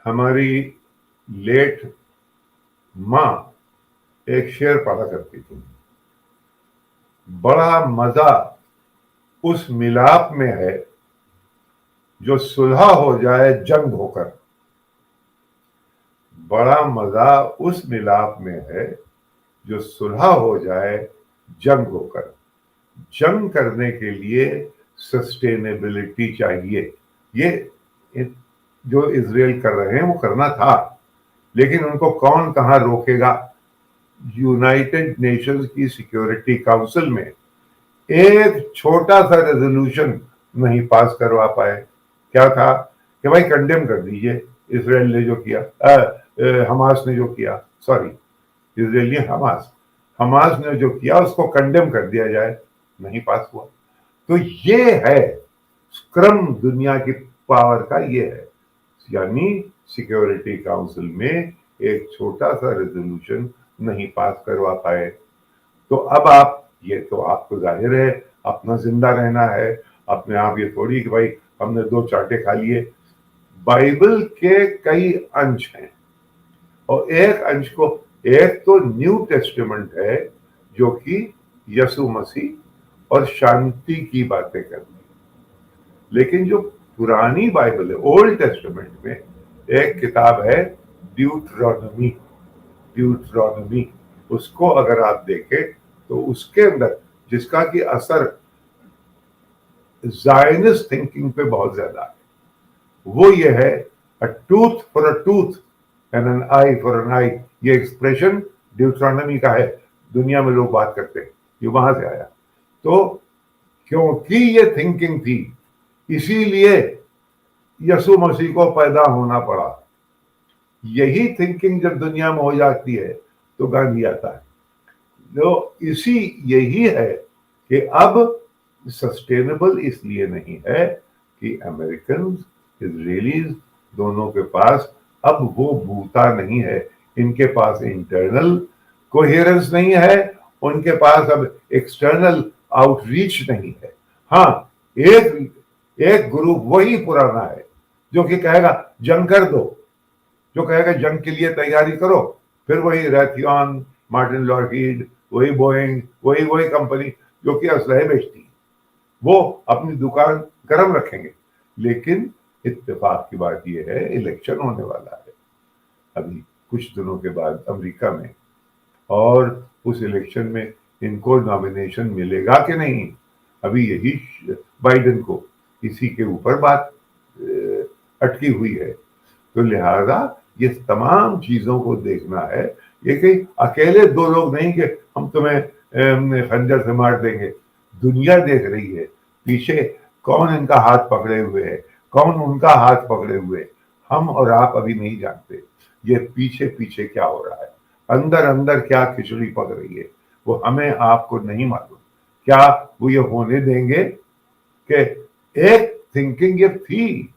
ہماری لیٹ ماں ایک شعر پڑھا کرتی تھی، بڑا مزہ اس ملاپ میں ہے جو صلح ہو جائے جنگ ہو کر، بڑا مزہ اس ملاپ میں ہے جو صلح ہو جائے جنگ ہو کر. جنگ کرنے کے لیے سسٹینیبلٹی چاہیے. یہ جو اسرائیل کر رہے ہیں وہ کرنا تھا، لیکن ان کو کون کہاں روکے گا. یونائٹڈ نیشنز کی سیکیورٹی کاؤنسل میں ایک چھوٹا سا ریزولوشن نہیں پاس کروا پائے. کیا تھا کہ بھائی کنڈیم کر دیجئے اسرائیل نے جو کیا، حماس نے جو کیا، سوری اسرائیل حماس نے جو کیا اس کو کنڈیم کر دیا جائے. نہیں پاس ہوا. تو یہ ہے اسکرم دنیا کی پاور کا، یہ ہے یعنی سیکیورٹی کاؤنسل میں ایک چھوٹا سا ریزولوشن نہیں پاس کروا پائے. تو اب یہ تو آپ کو ظاہر ہے اپنا زندہ رہنا ہے. اپنے آپ یہ تھوڑی کہ بھائی ہم نے 2 چاٹے کھا لیے. بائبل کے کئی انش ہیں، اور ایک تو نیو ٹیسٹیمنٹ ہے جو کہ یسوع مسیح اور شانتی کی باتیں کرتی ہے. لیکن جو پرانی بائبل ہے، اولڈ ٹیسٹیمنٹ میں ایک کتاب ہے ڈیوٹرانومی. اس کو اگر آپ دیکھیں تو اس کے اندر جس کا کہ اثر زائنسٹ تھنکنگ پہ بہت زیادہ ہے، وہ یہ ہے a tooth for a tooth and an eye for an eye. یہ ایکسپریشن ڈیوٹرانومی کا ہے. دنیا میں لوگ بات کرتے ہیں، یہ وہاں سے آیا. تو کیونکہ یہ تھنکنگ تھی اسی لیے یسوع مسیح کو پیدا ہونا پڑا. یہی تھنکنگ جب دنیا میں ہو جاتی ہے تو گاندھی آتا ہے. یہی ہے کہ اب سسٹینیبل اس لیے نہیں ہے کہ امریکنز اسرائیلیز دونوں کے پاس اب وہ بھوتا نہیں ہے. ان کے پاس انٹرنل کوہیرنس نہیں ہے، ان کے پاس اب ایکسٹرنل آؤٹ ریچ نہیں ہے. ہاں ایک گروپ وہی پرانا ہے جو کہ کہے گا جنگ کر دو، جو کہے گا جنگ کے لیے تیاری کرو. پھر وہی ریتھیون، مارٹن لوکہیڈ، وہی بوئنگ، وہی کمپنی جو کہ اسلحے بیچتی ہے، وہ اپنی دکان گرم رکھیں گے. لیکن اتفاق کی بات یہ ہے الیکشن ہونے والا ہے ابھی کچھ دنوں کے بعد امریکہ میں، اور اس الیکشن میں ان کو نامینیشن ملے گا کہ نہیں، ابھی یہی بائیڈن کو اسی کے اوپر بات اٹکی ہوئی ہے. تو لہذا یہ تمام چیزوں کو دیکھنا ہے. یہ کہ اکیلے 2 لوگ نہیں کہ ہم تمہیں خنجر سے مار دیں گے. دنیا دیکھ رہی ہے پیچھے کون ان کا ہاتھ پکڑے ہوئے ہے، کون ان کا ہاتھ پکڑے ہوئے. ہم اور آپ ابھی نہیں جانتے یہ پیچھے کیا ہو رہا ہے، اندر کیا کھچڑی پک رہی ہے، وہ ہمیں آپ کو نہیں معلوم. کیا وہ یہ ہونے دیں گے کہ ایک تھنکنگ یہ تھی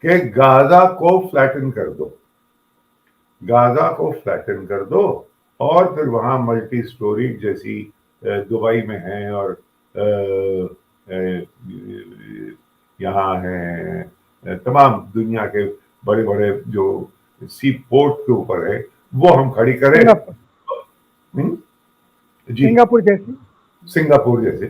کہ غازہ کو فلیٹن کر دو، اور پھر وہاں ملٹی سٹوری جیسی دبئی میں ہیں اور یہاں ہیں تمام دنیا کے بڑے بڑے جو سی پورٹ کے اوپر ہے وہ ہم کھڑی کریں. جی سنگاپور جیسے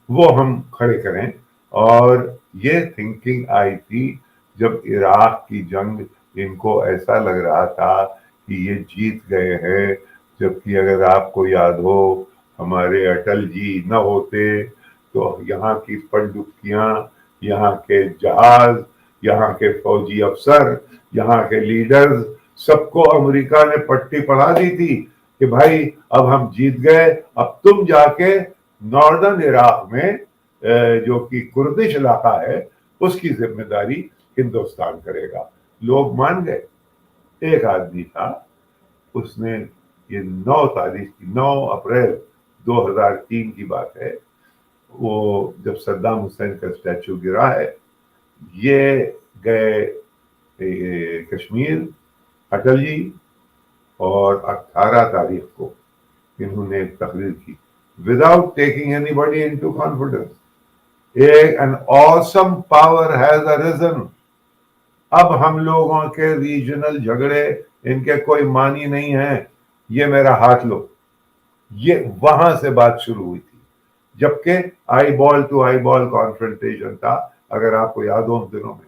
وہ ہم کھڑے کریں. اور یہ تھنکنگ آئی تھی جب عراق کی جنگ ان کو ایسا لگ رہا تھا کہ یہ جیت گئے ہیں، جبکہ اگر آپ کو یاد ہو ہمارے اٹل جی نہ ہوتے تو یہاں کی پنڈبکیاں، یہاں کے جہاز، یہاں کے فوجی افسر، یہاں کے لیڈرز سب کو امریکہ نے پٹی پڑھا دی تھی کہ بھائی اب ہم جیت گئے، اب تم جا کے ناردرن عراق میں جو کہ کردش علاقہ ہے اس کی ذمہ داری ہندوستان کرے گا. لوگ مان گئے. ایک آدمی تھا، اس نے یہ 9 اپریل 2003 کی بات ہے، وہ جب صدام حسین کا اسٹیچو گرا ہے، یہ گئے کشمیر اٹل جی، اور 18 تاریخ کو انہوں نے ایک تقریر کی without taking anybody into confidence. An awesome power has arisen. اب ہم لوگوں کے ریجنل جھگڑے ان کے کوئی معنی نہیں ہیں، یہ میرا ہاتھ لو. یہ وہاں سے بات شروع ہوئی تھی، جبکہ آئی بال ٹو آئی بال کانفرنٹیشن تھا، اگر آپ کو یاد ہو ان دنوں میں،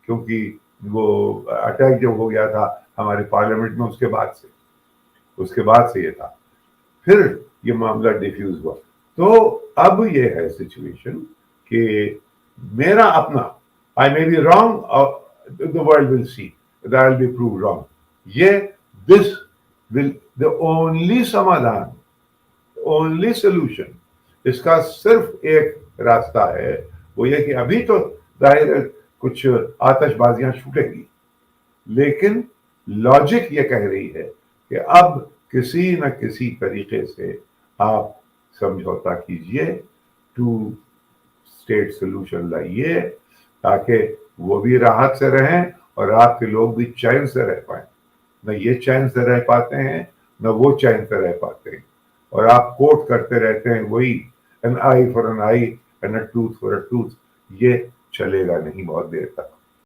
کیونکہ وہ اٹیک جب ہو گیا تھا ہمارے پارلیمنٹ میں، اس کے بعد سے یہ تھا، پھر یہ معاملہ ڈیفیوز ہوا. تو اب یہ ہے سچویشن کہ میرا اپنا I may be wrong, the world will see that I'll be proved wrong. یہ this will the only سمادھان، only solution اس کا صرف ایک راستہ ہے، وہ یہ کہ ابھی تو ظاہر ہے کچھ آتش بازیاں چھوٹیں گی، لیکن لاجک یہ کہہ رہی ہے کہ اب کسی نہ کسی طریقے سے آپ سمجھوتا کیجئے، ٹو اسٹیٹ سولوشن لائیے، تاکہ وہ بھی راحت سے رہیں اور آپ کے لوگ بھی چین سے رہ پائیں. نہ یہ چین سے رہ پاتے ہیں، نہ وہ چین سے رہ پاتے ہیں، اور آپ کوٹ کرتے رہتے ہیں وہی an eye for an eye and a tooth for a tooth. یہ چلے گا نہیں بہت دیر تک.